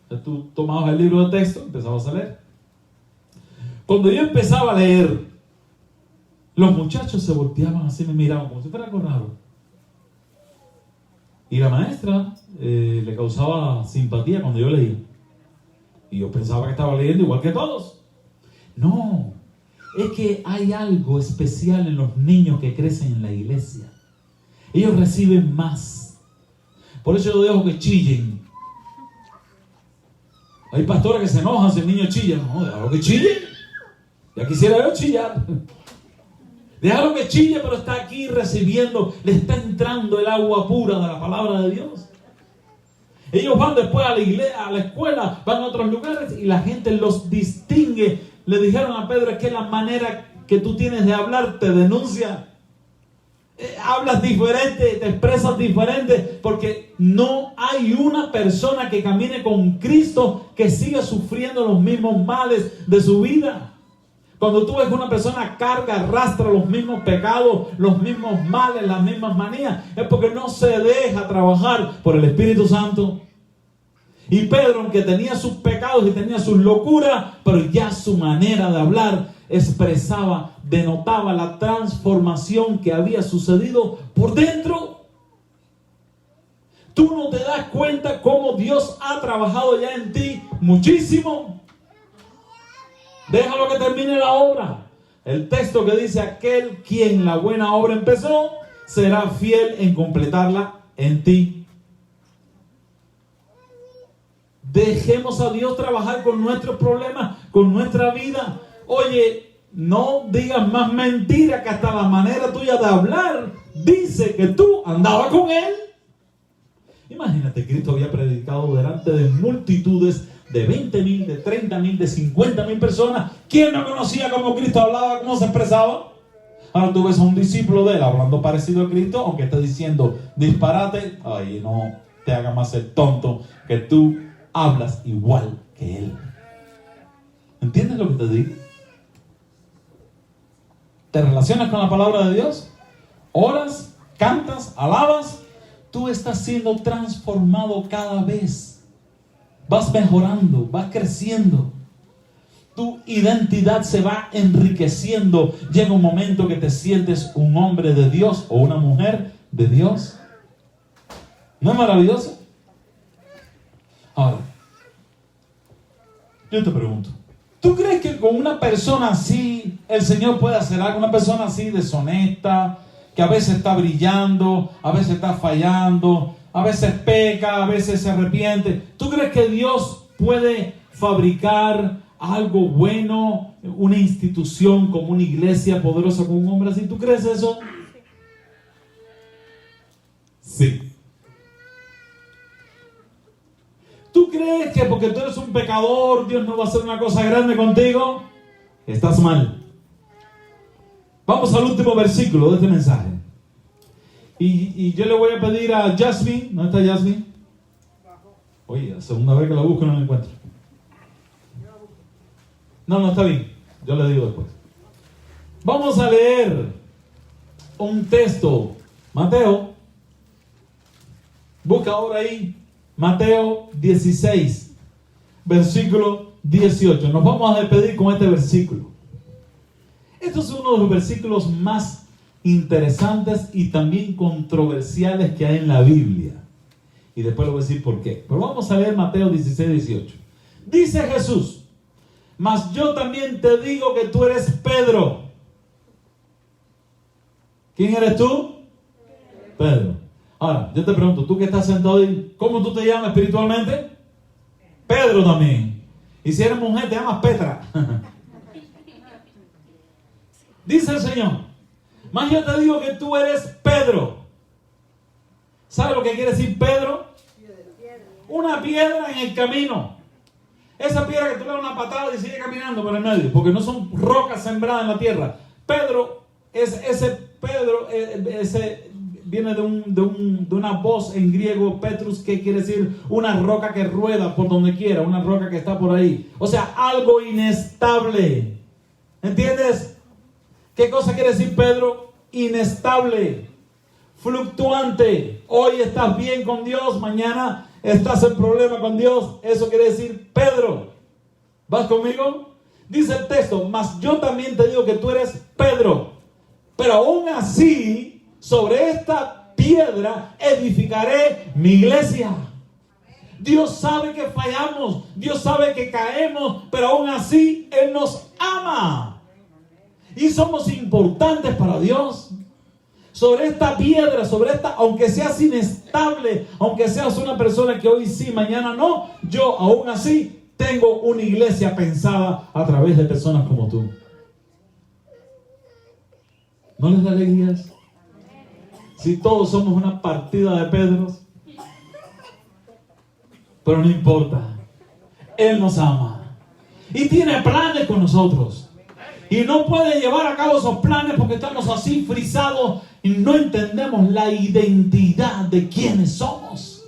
Entonces tú tomabas el libro de texto, empezabas a leer. Cuando yo empezaba a leer, los muchachos se volteaban así, me miraban como si fuera algo raro. Y la maestra le causaba simpatía cuando yo leía. Y yo pensaba que estaba leyendo igual que todos. No, es que hay algo especial en los niños que crecen en la iglesia. Ellos reciben más. Por eso yo dejo que chillen. Hay pastores que se enojan si el niño chilla. No, déjalo que chille. Ya quisiera yo chillar. Déjalo que chille, pero está aquí recibiendo, le está entrando el agua pura de la palabra de Dios. Ellos van después a la iglesia, a la escuela, van a otros lugares y la gente los distingue. Le dijeron a Pedro: es que la manera que tú tienes de hablar te denuncia. Hablas diferente, te expresas diferente, porque no hay una persona que camine con Cristo que siga sufriendo los mismos males de su vida. Cuando tú ves que una persona carga, arrastra los mismos pecados, los mismos males, las mismas manías, es porque no se deja trabajar por el Espíritu Santo. Y Pedro, aunque tenía sus pecados y tenía sus locuras, pero ya su manera de hablar expresaba, denotaba la transformación que había sucedido por dentro. Tú no te das cuenta cómo Dios ha trabajado ya en ti muchísimo. Déjalo que termine la obra. El texto que dice: aquel quien la buena obra empezó, será fiel en completarla en ti. Dejemos a Dios trabajar con nuestros problemas, con nuestra vida. Oye, no digas más mentiras, que hasta la manera tuya de hablar dice que tú andabas con Él. Imagínate, Cristo había predicado delante de multitudes, de 20,000, de 30,000, de 50,000 personas. ¿Quién no conocía cómo Cristo hablaba, cómo se expresaba? Ahora tú ves a un discípulo de él hablando parecido a Cristo, aunque esté diciendo disparate. Ay, no te haga más el tonto, que tú hablas igual que él. ¿Entiendes lo que te digo? ¿Te relacionas con la palabra de Dios? ¿Oras? ¿Cantas? ¿Alabas? Tú estás siendo transformado cada vez. Vas mejorando, vas creciendo. Tu identidad se va enriqueciendo. Llega un momento que te sientes un hombre de Dios o una mujer de Dios. ¿No es maravilloso? Ahora, yo te pregunto, ¿tú crees que con una persona así el Señor puede hacer algo? Una persona así deshonesta, que a veces está brillando, a veces está fallando, a veces peca, a veces se arrepiente. ¿Tú crees que Dios puede fabricar algo bueno, una institución como una iglesia poderosa con un hombre así? ¿Tú crees eso? Sí. ¿Tú crees que porque tú eres un pecador, Dios no va a hacer una cosa grande contigo? Estás mal. Vamos al último versículo de este mensaje. Y yo le voy a pedir a Jasmine. ¿Dónde está Jasmine? Oye, la segunda vez que la busco no la encuentro. No, está bien. Yo le digo después. Vamos a leer un texto. Mateo. Busca ahora ahí. Mateo 16, versículo 18. Nos vamos a despedir con este versículo. Esto es uno de los versículos más interesantes y también controversiales que hay en la Biblia. Y después le voy a decir por qué. Pero vamos a leer Mateo 16, 18. Dice Jesús: mas yo también te digo que tú eres Pedro. ¿Quién eres tú? Pedro. Ahora, yo te pregunto, tú que estás sentado ahí, ¿cómo tú te llamas espiritualmente? Pedro también. Y si eres mujer, te llamas Petra. Dice el Señor: mas yo te digo que tú eres Pedro. ¿Sabe lo que quiere decir Pedro? Una piedra en el camino. Esa piedra que tú le das una patada y sigue caminando por el medio, porque no son rocas sembradas en la tierra. Pedro, ese viene de una voz en griego, Petrus, que quiere decir una roca que rueda por donde quiera, una roca que está por ahí. O sea, algo inestable. ¿Entiendes? ¿Qué cosa quiere decir Pedro? Inestable, fluctuante. Hoy estás bien con Dios, mañana estás en problema con Dios. Eso quiere decir Pedro. ¿Vas conmigo? Dice el texto: mas yo también te digo que tú eres Pedro, pero aún así sobre esta piedra edificaré mi iglesia. Dios sabe que fallamos, Dios sabe que caemos, pero aún así Él nos ama y somos importantes para Dios. Sobre esta piedra, aunque seas inestable, aunque seas una persona que hoy sí, mañana no, yo aún así tengo una iglesia pensada a través de personas como tú. ¿No les da alegrías? Si todos somos una partida de Pedros, pero no importa, Él nos ama y tiene planes con nosotros. Y no puede llevar a cabo esos planes porque estamos así frisados y no entendemos la identidad de quiénes somos.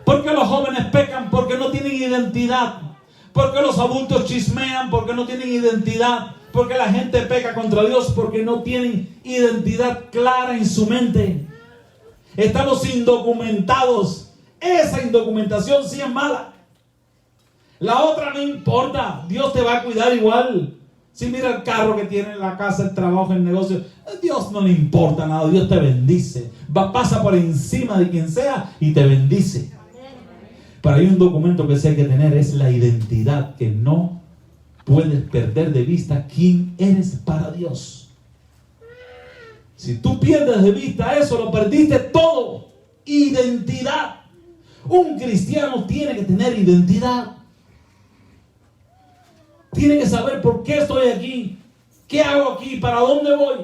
Porque los jóvenes pecan porque no tienen identidad. Porque los adultos chismean porque no tienen identidad. Porque la gente peca contra Dios porque no tienen identidad clara en su mente. Estamos indocumentados. Esa indocumentación sí es mala. La otra no importa. Dios te va a cuidar igual. Si mira el carro que tiene, la casa, el trabajo, el negocio, a Dios no le importa nada. Dios te bendice. Pasa por encima de quien sea y te bendice. Pero hay un documento que sí hay que tener, es la identidad, que no puedes perder de vista quién eres para Dios. Si tú pierdes de vista eso, lo perdiste todo. Identidad. Un cristiano tiene que tener identidad. Tiene que saber por qué estoy aquí, qué hago aquí, para dónde voy.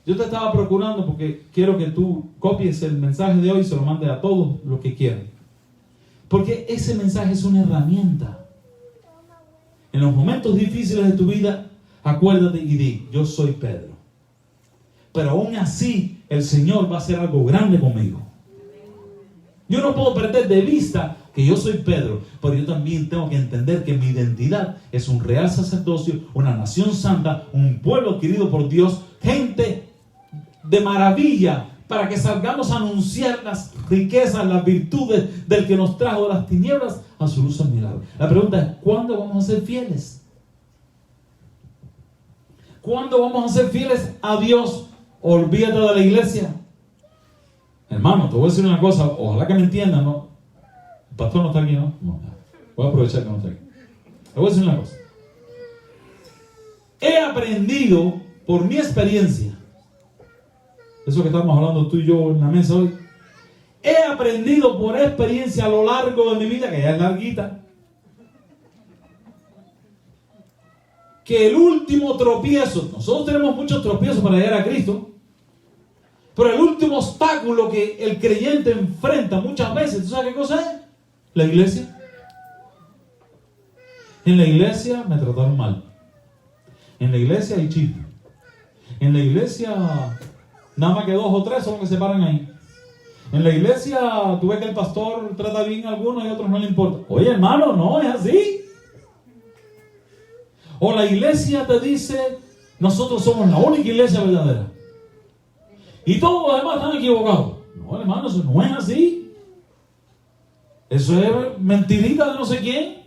Yo te estaba procurando porque quiero que tú copies el mensaje de hoy y se lo mandes a todos los que quieran. Porque ese mensaje es una herramienta. En los momentos difíciles de tu vida, acuérdate y di: yo soy Pedro. Pero aún así, el Señor va a hacer algo grande conmigo. Yo no puedo perder de vista que yo soy Pedro, pero yo también tengo que entender que mi identidad es un real sacerdocio, una nación santa, un pueblo adquirido por Dios, gente de maravilla, para que salgamos a anunciar las riquezas, las virtudes del que nos trajo de las tinieblas a su luz admirable. La pregunta es: ¿cuándo vamos a ser fieles? ¿Cuándo vamos a ser fieles a Dios? Olvídate de la iglesia. Hermano, te voy a decir una cosa, ojalá que me entiendan, ¿no? El pastor no está aquí, ¿no? No, voy a aprovechar que no está aquí. Te voy a decir una cosa. He aprendido por mi experiencia, eso que estamos hablando tú y yo en la mesa hoy, he aprendido por experiencia a lo largo de mi vida, que ya es larguita, que el último tropiezo, nosotros tenemos muchos tropiezos para llegar a Cristo, pero el último obstáculo que el creyente enfrenta muchas veces, ¿tú sabes qué cosa es? La iglesia. En la iglesia me trataron mal. En la iglesia hay chisme. En la iglesia nada más que 2 o 3 son los que se paran ahí. En la iglesia tú ves que el pastor trata bien a algunos y a otros no le importa. Oye, hermano, no es así. O la iglesia te dice, nosotros somos la única iglesia verdadera. Y todos los demás están equivocados. No, hermano, eso no es así. Eso es mentirita de no sé quién.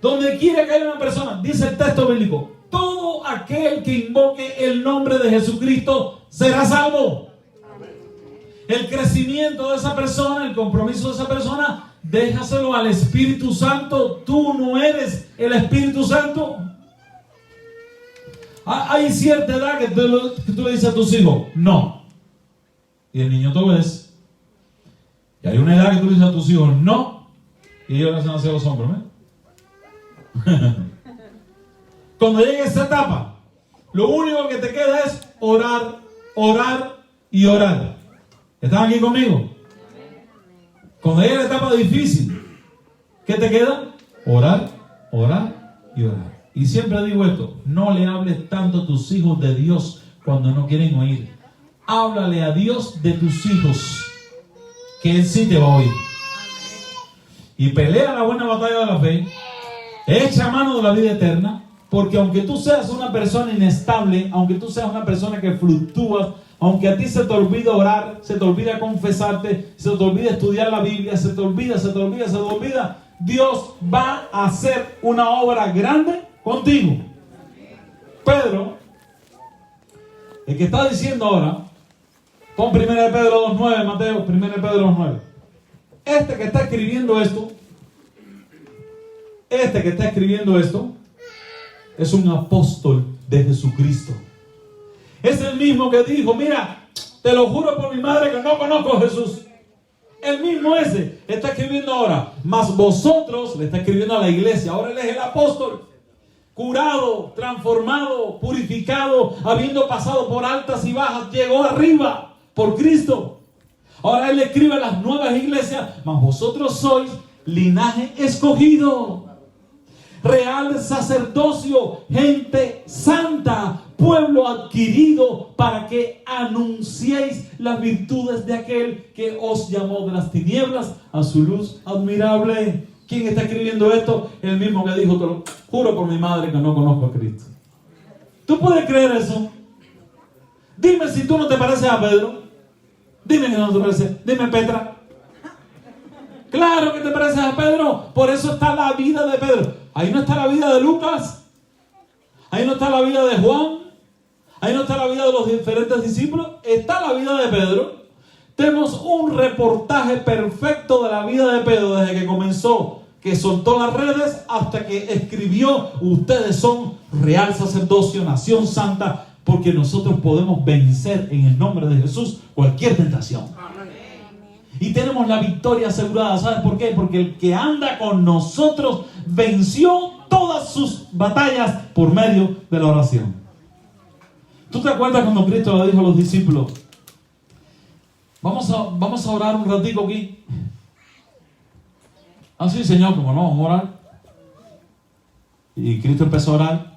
Donde quiera que haya una persona, dice el texto bíblico, todo aquel que invoque el nombre de Jesucristo será salvo. El crecimiento de esa persona, el compromiso de esa persona, déjaselo al Espíritu Santo. Tú no eres el Espíritu Santo. Hay cierta edad que tú le dices a tus hijos, no. Y el niño te obedece. Y hay una edad que tú le dices a tus hijos, no. Y ellos le hacen hacia los hombros, ¿eh? Cuando llegue esa etapa, lo único que te queda es orar, orar y orar. ¿Están aquí conmigo? Cuando llegue la etapa difícil, ¿qué te queda? Orar, orar y orar. Y siempre digo esto, no le hables tanto a tus hijos de Dios cuando no quieren oír. Háblale a Dios de tus hijos, que Él sí te va a oír. Y pelea la buena batalla de la fe. Echa mano de la vida eterna, porque aunque tú seas una persona inestable, aunque tú seas una persona que fluctúas, aunque a ti se te olvida orar, se te olvida confesarte, se te olvida estudiar la Biblia, se te olvida, Dios va a hacer una obra grande contigo. Pedro, el que está diciendo ahora, pon 1 Pedro 2.9, Mateo, 1 Pedro 2.9. Este que está escribiendo esto, es un apóstol de Jesucristo. Es el mismo que dijo, mira, te lo juro por mi madre que no conozco a Jesús. El mismo ese está escribiendo ahora. Mas vosotros, le está escribiendo a la iglesia. Ahora él es el apóstol. Curado, transformado, purificado, habiendo pasado por altas y bajas, llegó arriba por Cristo. Ahora él le escribe a las nuevas iglesias. Mas vosotros sois linaje escogido, real sacerdocio, gente santa, pueblo adquirido, para que anunciéis las virtudes de aquel que os llamó de las tinieblas a su luz admirable. ¿Quién está escribiendo esto? El mismo que dijo, te lo juro por mi madre que no conozco a Cristo. ¿Tú puedes creer eso? Dime si tú no te pareces a Pedro. Dime que no te pareces. Dime, Petra. Claro que te pareces a Pedro. Por eso está la vida de Pedro. Ahí no está la vida de Lucas. Ahí no está la vida de Juan. Ahí no está la vida de los diferentes discípulos. Está la vida de Pedro. Tenemos un reportaje perfecto de la vida de Pedro desde que comenzó, que soltó las redes hasta que escribió: ustedes son real sacerdocio, nación santa, porque nosotros podemos vencer en el nombre de Jesús cualquier tentación. Y tenemos la victoria asegurada. ¿Sabes por qué? Porque el que anda con nosotros venció todas sus batallas por medio de la oración. ¿Tú te acuerdas cuando Cristo le dijo a los discípulos: vamos a orar un ratico aquí? Sí, Señor, como no, vamos a orar. Y Cristo empezó a orar,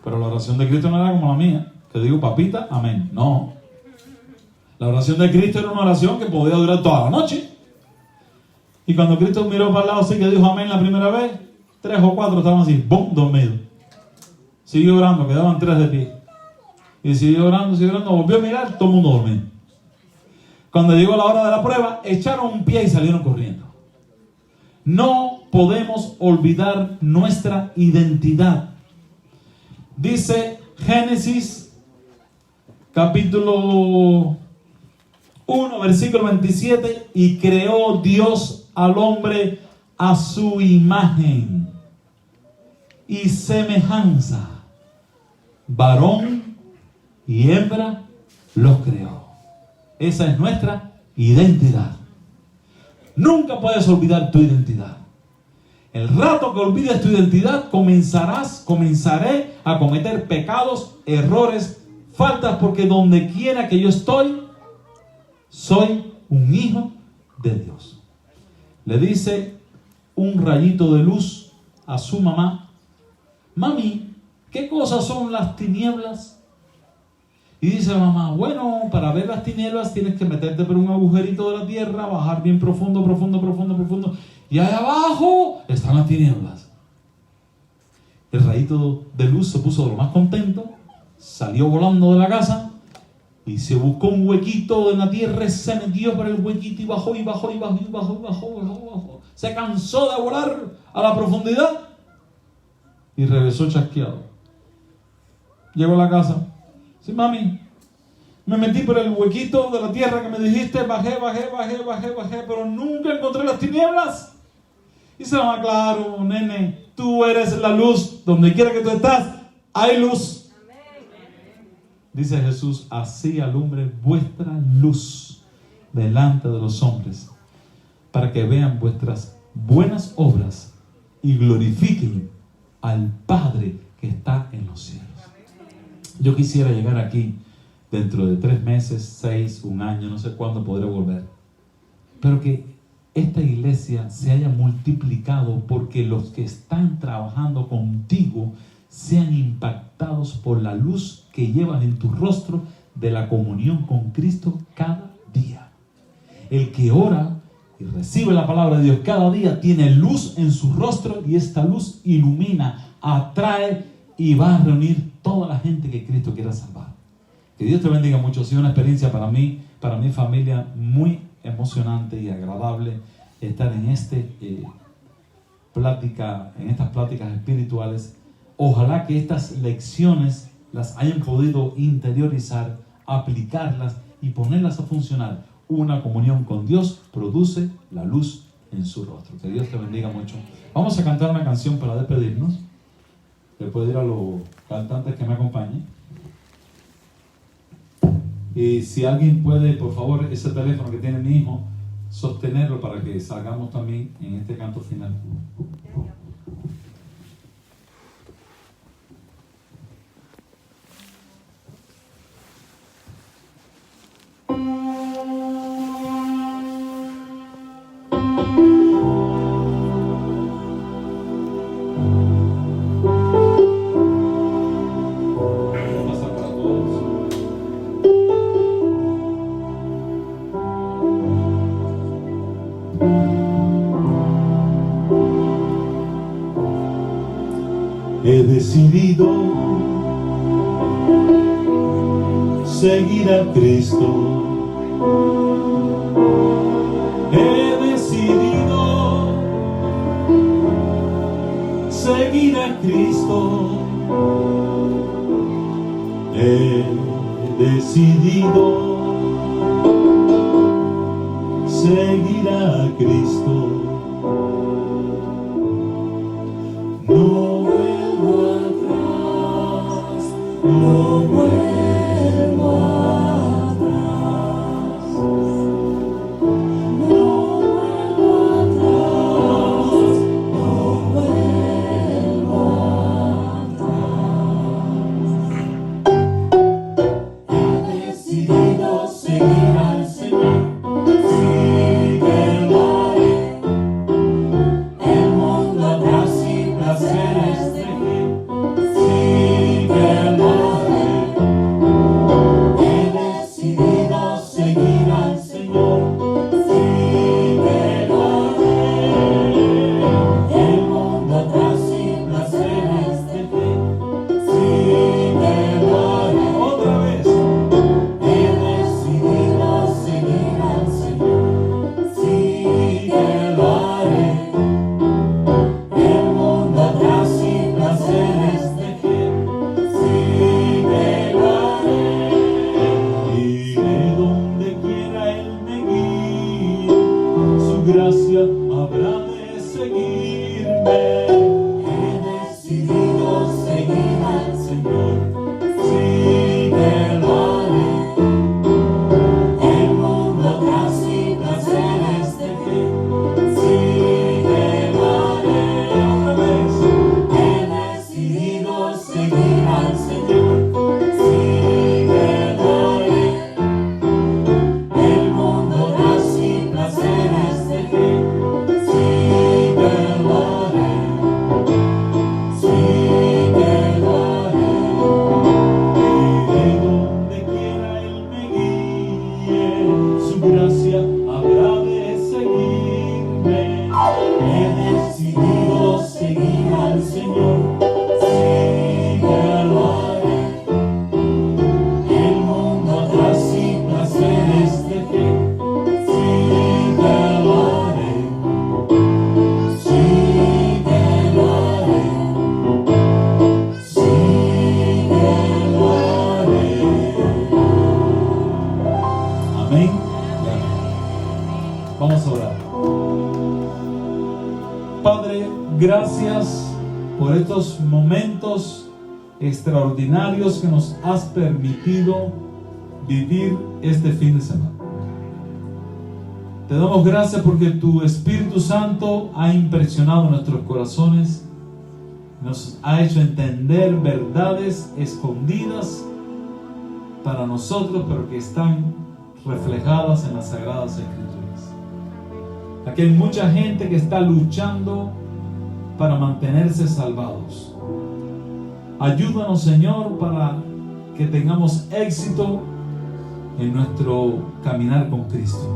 pero la oración de Cristo no era como la mía, que digo, papita, amén. No. La oración de Cristo era una oración que podía durar toda la noche. Y cuando Cristo miró para el lado así, que dijo amén la primera vez, 3 o 4 estaban así, ¡bum!, dormidos. Siguió orando, quedaban 3 de pie. Y siguió orando, volvió a mirar, todo el mundo dormido. Cuando llegó la hora de la prueba, echaron un pie y salieron corriendo. No podemos olvidar nuestra identidad. Dice Génesis, capítulo 1, versículo 27, y creó Dios al hombre a su imagen y semejanza. Varón y hembra los creó. Esa es nuestra identidad. Nunca puedes olvidar tu identidad. El rato que olvides tu identidad, comenzaré a cometer pecados, errores, faltas, porque donde quiera que yo estoy, soy un hijo de Dios. Le dice un rayito de luz a su mamá: mami, ¿qué cosas son las tinieblas? Y dice la mamá, bueno, para ver las tinieblas tienes que meterte por un agujerito de la tierra, bajar bien profundo, profundo, profundo, profundo. Y ahí abajo están las tinieblas. El rayito de luz se puso de lo más contento, salió volando de la casa y se buscó un huequito en la tierra, se metió por el huequito y bajó y bajó y bajó y bajó y bajó, bajó. Se cansó de volar a la profundidad y regresó chasqueado. Llegó a la casa. Sí, mami, me metí por el huequito de la tierra que me dijiste, bajé, pero nunca encontré las tinieblas. Y se llama, claro, nene, tú eres la luz, donde quiera que tú estás, hay luz. Dice Jesús, así alumbre vuestra luz delante de los hombres, para que vean vuestras buenas obras y glorifiquen al Padre que está en los cielos. Yo quisiera llegar aquí dentro de 3 meses, 6, 1 año, no sé cuándo podré volver. Pero que esta iglesia se haya multiplicado porque los que están trabajando contigo sean impactados por la luz que llevas en tu rostro de la comunión con Cristo cada día. El que ora y recibe la palabra de Dios cada día tiene luz en su rostro y esta luz ilumina, atrae y va a reunir toda la gente que Cristo quiera salvar. Que Dios te bendiga mucho. Ha sido una experiencia para mí, para mi familia, muy emocionante y agradable estar en estas pláticas espirituales. Ojalá que estas lecciones las hayan podido interiorizar, aplicarlas y ponerlas a funcionar. Una comunión con Dios produce la luz en su rostro. Que Dios te bendiga mucho. Vamos a cantar una canción para despedirnos. Le puedo ir a los cantantes que me acompañen. Y si alguien puede, por favor, ese teléfono que tiene mi hijo, sostenerlo para que salgamos también en este canto final. He decidido seguir a Cristo. He decidido seguir a Cristo. He decidido seguir a Cristo. No vuelvo atrás, no vuelvo atrás, no vuelvo atrás. He decidido seguir al Señor, sí que lo haré. El mundo atrás y placeres dejé, sí que lo haré. Gracia habrá de seguirme. He decidido seguir al Señor, sí que lo haré. El mundo atrás y placeres dejé, sí que lo haré. Otra vez. He decidido seguir al Señor, sí que lo haré. El mundo atrás y placeres dejé, sí que lo haré, sí que lo haré. Iré donde gracias por estos momentos extraordinarios que nos has permitido vivir este fin de semana. Te damos gracias porque tu Espíritu Santo ha impresionado nuestros corazones, nos ha hecho entender verdades escondidas para nosotros, pero que están reflejadas en las Sagradas Escrituras. Aquí hay mucha gente que está luchando para mantenerse salvados. Ayúdanos, Señor, para que tengamos éxito en nuestro caminar con Cristo,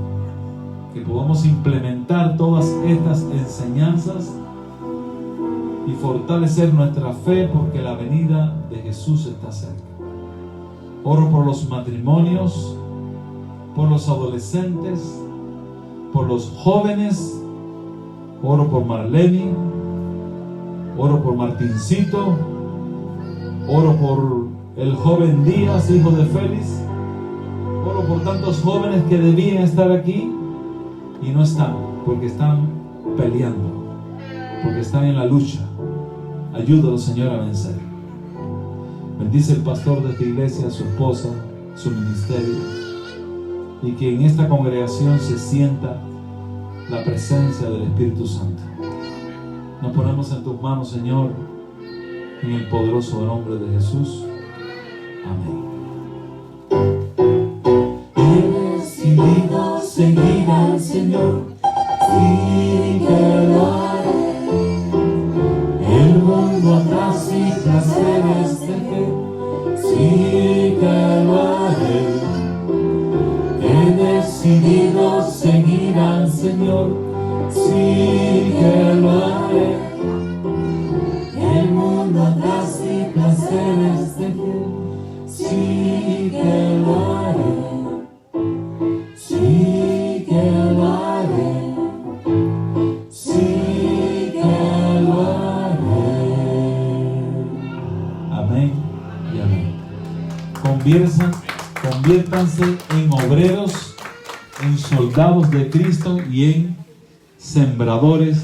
que podamos implementar todas estas enseñanzas y fortalecer nuestra fe, porque la venida de Jesús está cerca. Oro por los matrimonios, por los adolescentes, por los jóvenes. Oro por Marlene, oro por Martincito, oro por el joven Díaz, hijo de Félix. Oro por tantos jóvenes que debían estar aquí y no están, porque están peleando, porque están en la lucha. Ayúdalo, Señor, a vencer. Bendice el pastor de esta iglesia, a su esposa, su ministerio, y que en esta congregación se sienta la presencia del Espíritu Santo. Nos ponemos en tus manos, Señor, en el poderoso nombre de Jesús. Amén. He decidido seguir al Señor, sí que lo haré. El mundo atrás y placeres dejé, sí que lo haré. He decidido seguir al Señor, sí que lo haré. El mundo atrás y placeres dejé, sí que lo haré. Sí que lo haré, sí que lo haré. Amén y amén. Conviértanse en obreros, en soldados de Cristo y en sembradores